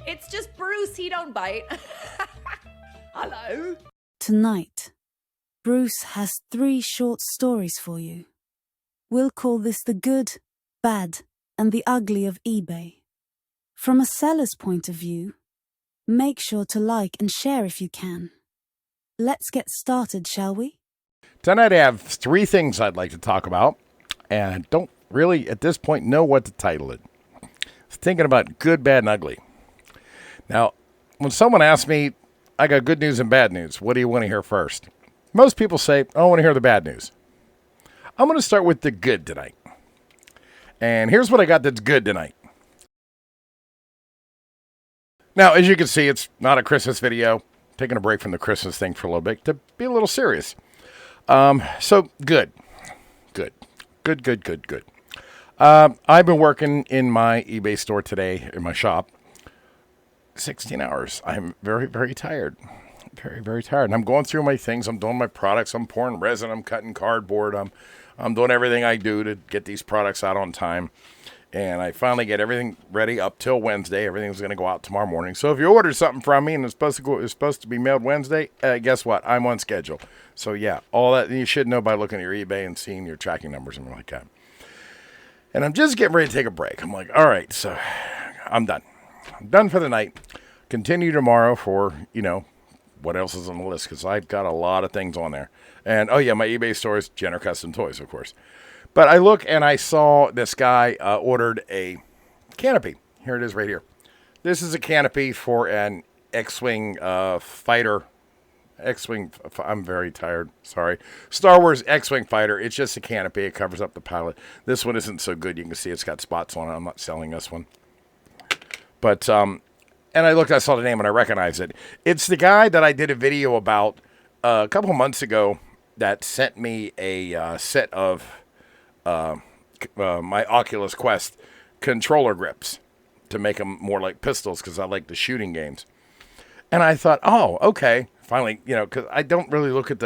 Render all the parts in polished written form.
It's just Bruce, he don't bite. Hello. Tonight, Bruce has 3 short stories for you. We'll call this the good, bad, and the ugly of eBay. From a seller's point of view, make sure to like and share if you can. Let's get started, shall we? Tonight I have 3 things I'd like to talk about, and I don't really, at this point, know what to title it. I was thinking about good, bad, and ugly. Now, when someone asks me, I got good news and bad news, what do you want to hear first? Most people say, I want to hear the bad news. I'm going to start with the good tonight. And here's what I got that's good tonight. Now, as you can see, it's not a Christmas video. Taking a break from the Christmas thing for a little bit to be a little serious. So, good. I've been working in my eBay store today, in my shop, 16 hours. I'm very, very tired. Very, very tired. And I'm going through my things. I'm doing my products. I'm pouring resin. I'm cutting cardboard. I'm doing everything I do to get these products out on time. And I finally get everything ready up till Wednesday. Everything's going to go out tomorrow morning. So if you ordered something from me and it's supposed to be mailed Wednesday, guess what? I'm on schedule. So yeah, all that you should know by looking at your eBay and seeing your tracking numbers and like that. And I'm just getting ready to take a break. I'm like, all right, so I'm done. I'm done for the night. Continue tomorrow for, what else is on the list, because I've got a lot of things on there. And, oh, yeah, my eBay store is Jenner Custom Toys, of course. But I look and I saw this guy ordered a canopy. Here it is right here. This is a canopy for an X-Wing fighter. X-Wing, I'm very tired, sorry. Star Wars X-Wing fighter. It's just a canopy. It covers up the pilot. This one isn't so good. You can see it's got spots on it. I'm not selling this one. But, and I saw the name and I recognized it. It's the guy that I did a video about a couple months ago that sent me a set of my Oculus Quest controller grips to make them more like pistols because I like the shooting games. And I thought, oh, okay. Finally, because I don't really look at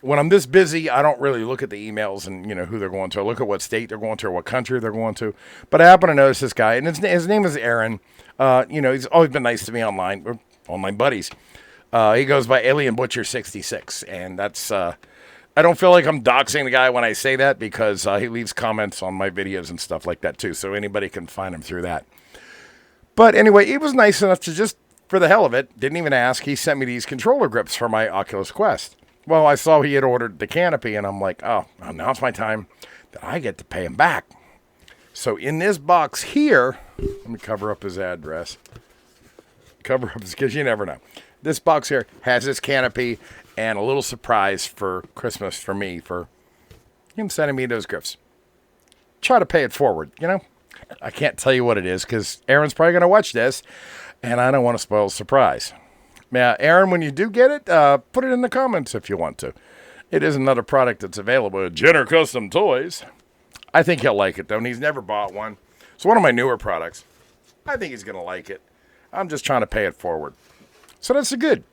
when I'm this busy, I don't really look at the emails and, who they're going to. I look at what state they're going to or what country they're going to. But I happen to notice this guy, and his name is Aaron. He's always been nice to me online. We're online buddies. He goes by Alien Butcher 66, and that's... I don't feel like I'm doxing the guy when I say that because he leaves comments on my videos and stuff like that too, so anybody can find him through that. But anyway, he was nice enough to just, for the hell of it, didn't even ask. He sent me these controller grips for my Oculus Quest. Well, I saw he had ordered the canopy, and I'm like, oh, well, now it's my time that I get to pay him back. So in this box here, let me cover up his address. Cover up, because you never know. This box here has this canopy and a little surprise for Christmas for me for him sending me those grips. Try to pay it forward, I can't tell you what it is because Aaron's probably going to watch this, and I don't want to spoil the surprise. Now, Aaron, when you do get it, put it in the comments if you want to. It is another product that's available at Jenner Custom Toys. I think he'll like it, though, and he's never bought one. It's one of my newer products. I think he's going to like it. I'm just trying to pay it forward. So that's the good.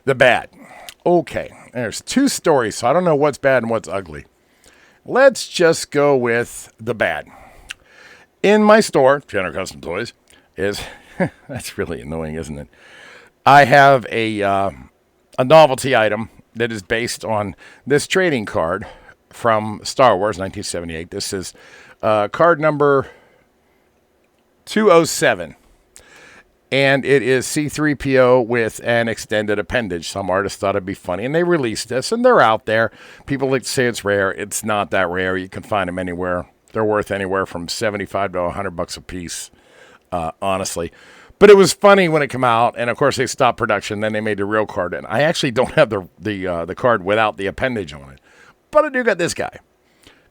The bad. Okay, there's 2 stories, so I don't know what's bad and what's ugly. Let's just go with the bad. In my store, Jenner Custom Toys, that's really annoying, isn't it? I have a novelty item that is based on this trading card from Star Wars 1978. This is card number 207. And it is C-3PO with an extended appendage. Some artists thought it'd be funny, and they released this, and they're out there. People like to say it's rare. It's not that rare. You can find them anywhere. They're worth anywhere from $75 to $100 a piece, honestly. But it was funny when it came out, and of course they stopped production. Then they made the real card, and I actually don't have the card without the appendage on it, but I do got this guy.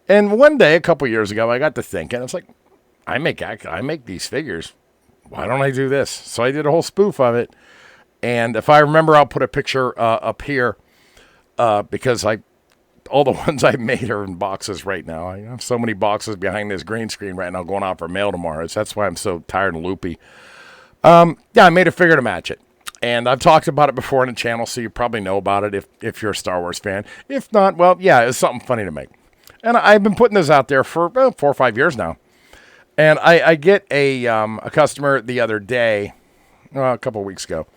And one day, a couple years ago, I got to thinking, it's like, I make these figures. Why don't I do this? So I did a whole spoof of it. And if I remember, I'll put a picture up here because all the ones I made are in boxes right now. I have so many boxes behind this green screen right now going out for mail tomorrow. That's why I'm so tired and loopy. Yeah, I made a figure to match it. And I've talked about it before on the channel, so you probably know about it if you're a Star Wars fan. If not, well, yeah, it's something funny to make. And I've been putting this out there for 4 or 5 years now. And I get a customer the other day, well, a couple of weeks ago,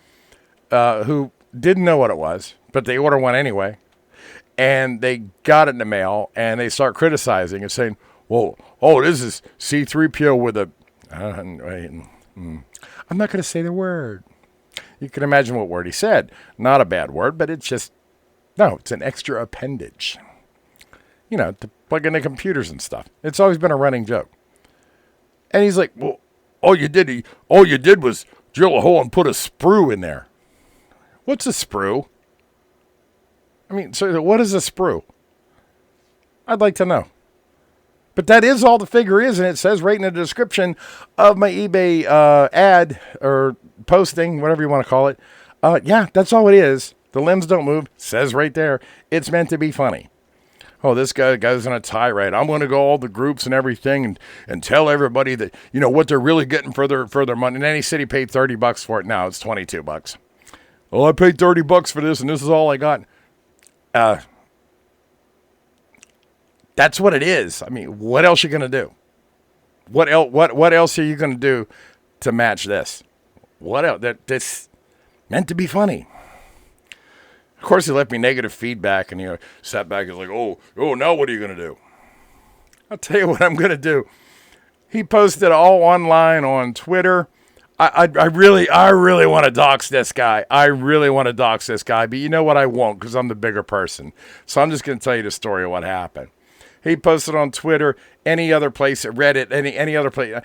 who didn't know what it was, but they order one anyway. And they got it in the mail, and they start criticizing and saying, "Whoa, oh, this is C-3PO with a." I'm not going to say the word. You can imagine what word he said. Not a bad word, but it's just no. It's an extra appendage. You know, to plug into computers and stuff. It's always been a running joke. And he's like, "Well, all you did was drill a hole and put a sprue in there." What's a sprue? I mean, so what is a sprue? I'd like to know. But that is all the figure is, and it says right in the description of my eBay ad or posting, whatever you want to call it. Yeah, that's all it is. The limbs don't move. Says right there. It's meant to be funny. Oh, this guy goes on a tirade. I'm going to go all the groups and everything and tell everybody that, you know, what they're really getting for their money. And then he said he paid $30 for it. Now it's $22. Well, I paid $30 for this, and this is all I got. That's what it is. I mean, what else are you going to do? What else are you going to do to match this? What else? That's meant to be funny. Of course, he left me negative feedback, and sat back and was like, oh, now what are you going to do? I'll tell you what I'm going to do. He posted all online on Twitter. I really want to dox this guy. I really want to dox this guy, but you know what? I won't because I'm the bigger person. So I'm just going to tell you the story of what happened. He posted on Twitter, any other place, at Reddit, any other place,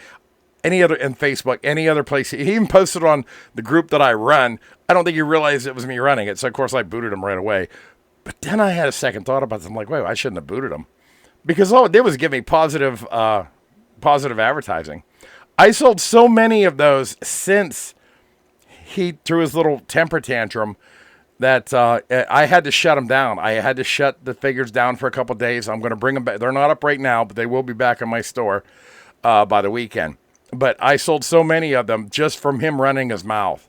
any other, and Facebook, any other place. He even posted on the group that I run. I don't think he realized it was me running it. So, of course, I booted him right away. But then I had a second thought about it. I'm like, wait, I shouldn't have booted him. Because all it did was give me positive advertising. I sold so many of those since he threw his little temper tantrum that I had to shut them down. I had to shut the figures down for a couple of days. I'm going to bring them back. They're not up right now, but they will be back in my store by the weekend. But I sold so many of them just from him running his mouth.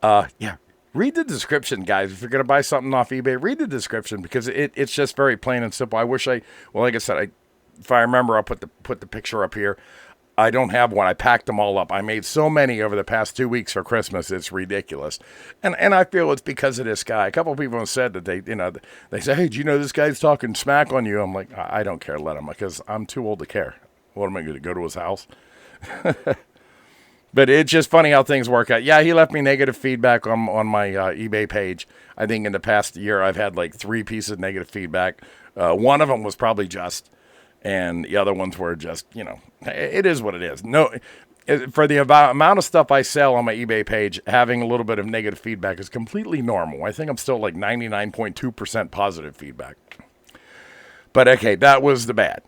Yeah, read the description, guys. If you're going to buy something off eBay, read the description because it's just very plain and simple. I wish well, like I said, if I remember, I'll put the picture up here. I don't have one. I packed them all up. I made so many over the past 2 weeks for Christmas. It's ridiculous. And I feel it's because of this guy. A couple of people have said that they say, hey, do you know this guy's talking smack on you? I'm like, I don't care. Let him, because I'm too old to care. What am I going to go to his house? But it's just funny how things work out. Yeah, he left me negative feedback on my eBay page. I think in the past year, I've had like 3 pieces of negative feedback. One of them was probably just. And the other ones were just, it is what it is. No, for the amount of stuff I sell on my eBay page, having a little bit of negative feedback is completely normal. I think I'm still like 99.2% positive feedback. But okay, that was the bad.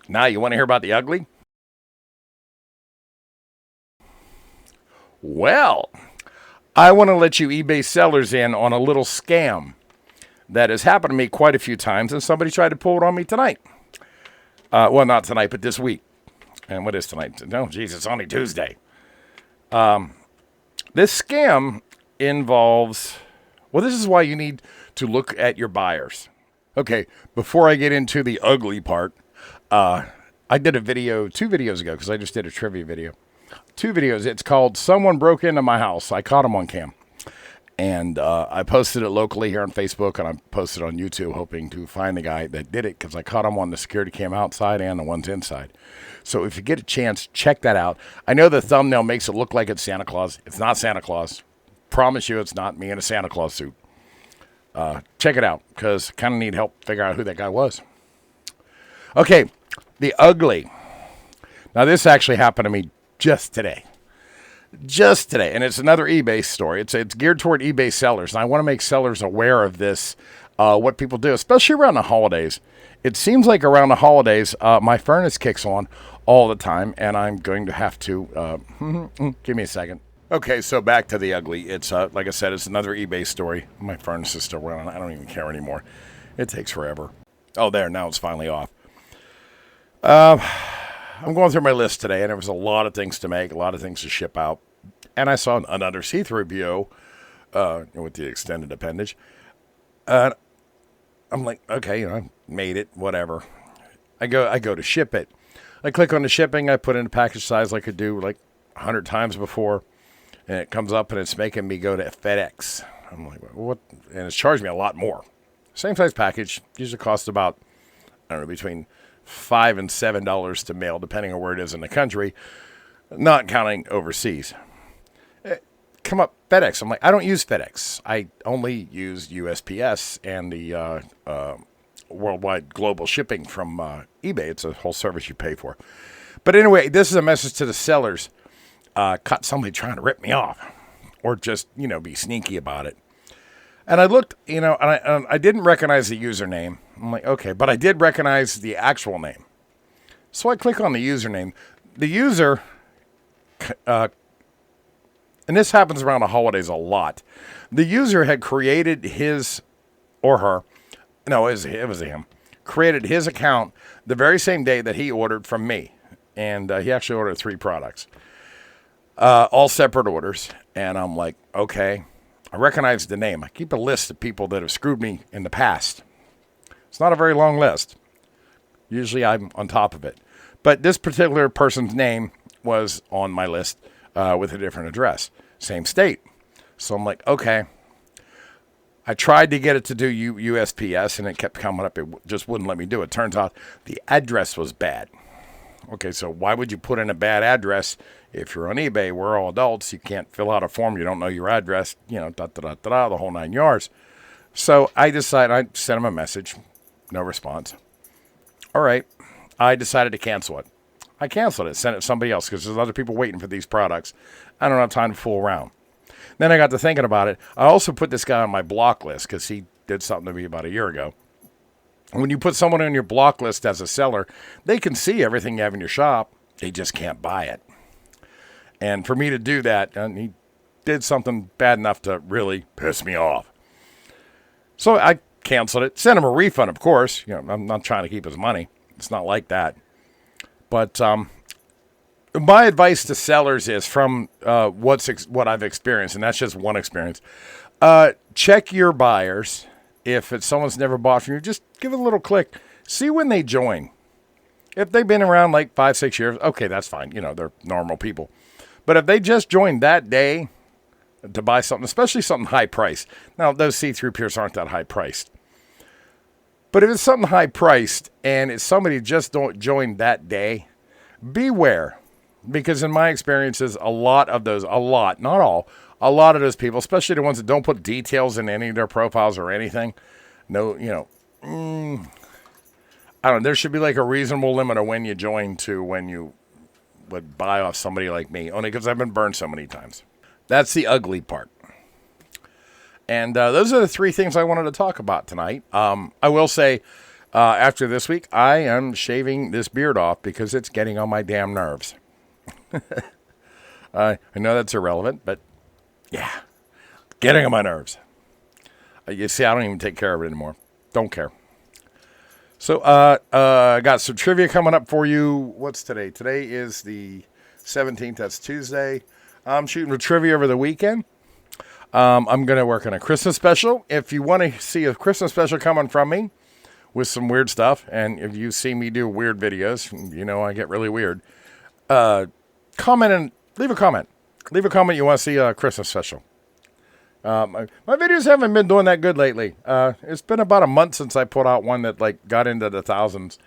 Now you want to hear about the ugly? Well, I want to let you eBay sellers in on a little scam that has happened to me quite a few times, and somebody tried to pull it on me tonight. Well, not tonight, but this week. And what is tonight? No, geez, it's only Tuesday. This scam involves, well, this is why you need to look at your buyers. Okay, before I get into the ugly part, I did a video 2 videos ago because I just did a trivia video. 2 videos. It's called Someone Broke Into My House. I caught him on cam. And I posted it locally here on Facebook, and I posted on YouTube, hoping to find the guy that did it because I caught him on the security cam outside and the ones inside. So if you get a chance, check that out. I know the thumbnail makes it look like it's Santa Claus. It's not Santa Claus. Promise you it's not me in a Santa Claus suit. Check it out because I kind of need help figure out who that guy was. Okay, the ugly. Now, this actually happened to me just today. And it's another eBay story. It's geared toward eBay sellers, and I want to make sellers aware of this, what people do, especially around the holidays. It seems like around the holidays, my furnace kicks on all the time, and I'm going to have to, give me a second. Okay, so back to the ugly. It's, like I said, it's another eBay story. My furnace is still running. I don't even care anymore. It takes forever. Oh, there, now it's finally off. I'm going through my list today, and there was a lot of things to make, a lot of things to ship out. And I saw another C-3PO with the extended appendage. I'm like, okay, I made it, whatever. I go to ship it. I click on the shipping. I put in the package size like I do like 100 times before. And it comes up and it's making me go to FedEx. I'm like, what? And it's charged me a lot more. Same size package. Usually costs about, I don't know, between $5 and $7 to mail, depending on where it is in the country, not counting overseas. Come up FedEx. I'm like, I don't use FedEx. I only use USPS and the worldwide global shipping from eBay. It's a whole service you pay for. But anyway, this is a message to the sellers. Caught somebody trying to rip me off or just, be sneaky about it. And I looked, and I didn't recognize the username. I'm like, okay, but I did recognize the actual name. So I click on the username. The user, and this happens around the holidays a lot. The user had created his or her, no, it was him, created his account the very same day that he ordered from me. And he actually ordered 3 products. All separate orders. And I'm like, okay, I recognize the name. I keep a list of people that have screwed me in the past. It's not a very long list. Usually I'm on top of it. But this particular person's name was on my list with a different address. Same state. So I'm like, okay. I tried to get it to do USPS and it kept coming up. It just wouldn't let me do it. Turns out the address was bad. Okay, so why would you put in a bad address? If you're on eBay, we're all adults. You can't fill out a form. You don't know your address, the whole 9 yards. So I decided, I sent him a message. No response. All right. I decided to cancel it. I canceled it, sent it to somebody else because there's other people waiting for these products. I don't have time to fool around. Then I got to thinking about it. I also put this guy on my block list because he did something to me about a year ago. When you put someone on your block list as a seller, they can see everything you have in your shop. They just can't buy it. And for me to do that, and he did something bad enough to really piss me off. So I canceled it. Sent him a refund, of course. I'm not trying to keep his money. It's not like that. But my advice to sellers is from what I've experienced, and that's just one experience. Check your buyers. If it's someone's never bought from you, just give it a little click. See when they join. If they've been around like 5-6 years, okay, that's fine. They're normal people. But if they just joined that day to buy something, especially something high priced. Now, those see-through pierce aren't that high priced. But if it's something high priced and it's somebody just don't join that day, beware. Because in my experiences, not all, a lot of those people, especially the ones that don't put details in any of their profiles or anything, I don't know, there should be like a reasonable limit of when you join to when you would buy off somebody like me, only because I've been burned so many times. That's the ugly part. And those are the 3 things I wanted to talk about tonight. I will say, after this week, I am shaving this beard off because it's getting on my damn nerves. I know that's irrelevant, but yeah, getting on my nerves. You see, I don't even take care of it anymore. Don't care. So, I got some trivia coming up for you. What's today? Today is the 17th. That's Tuesday. I'm shooting for trivia over the weekend. I'm going to work on a Christmas special. If you want to see a Christmas special coming from me with some weird stuff, and if you see me do weird videos, I get really weird, comment and leave a comment. Leave a comment you want to see a Christmas special. My videos haven't been doing that good lately. It's been about a month since I put out one that got into the thousands.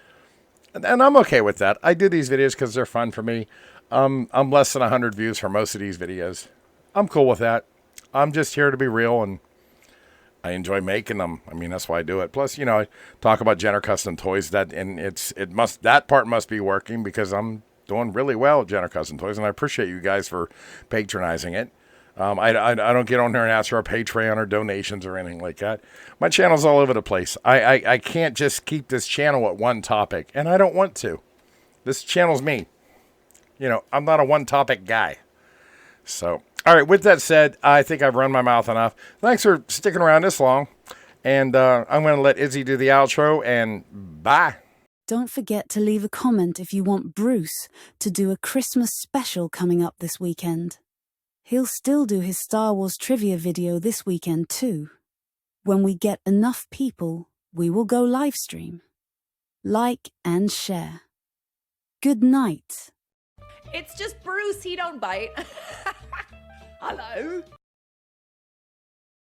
And I'm okay with that. I do these videos because they're fun for me. I'm less than 100 views for most of these videos. I'm cool with that. I'm just here to be real, and I enjoy making them. I mean, that's why I do it. Plus, I talk about Jenner Custom Toys. That part must be working because I'm doing really well at Jenner Custom Toys, and I appreciate you guys for patronizing it. I don't get on there and ask for a Patreon or donations or anything like that. My channel's all over the place. I can't just keep this channel at one topic, and I don't want to. This channel's me. I'm not a one-topic guy. So, all right, with that said, I think I've run my mouth enough. Thanks for sticking around this long, and I'm going to let Izzy do the outro, and bye. Don't forget to leave a comment if you want Bruce to do a Christmas special coming up this weekend. He'll still do his Star Wars trivia video this weekend too. When we get enough people, we will go live stream. Like and share. good night. It's just Bruce, he don't bite.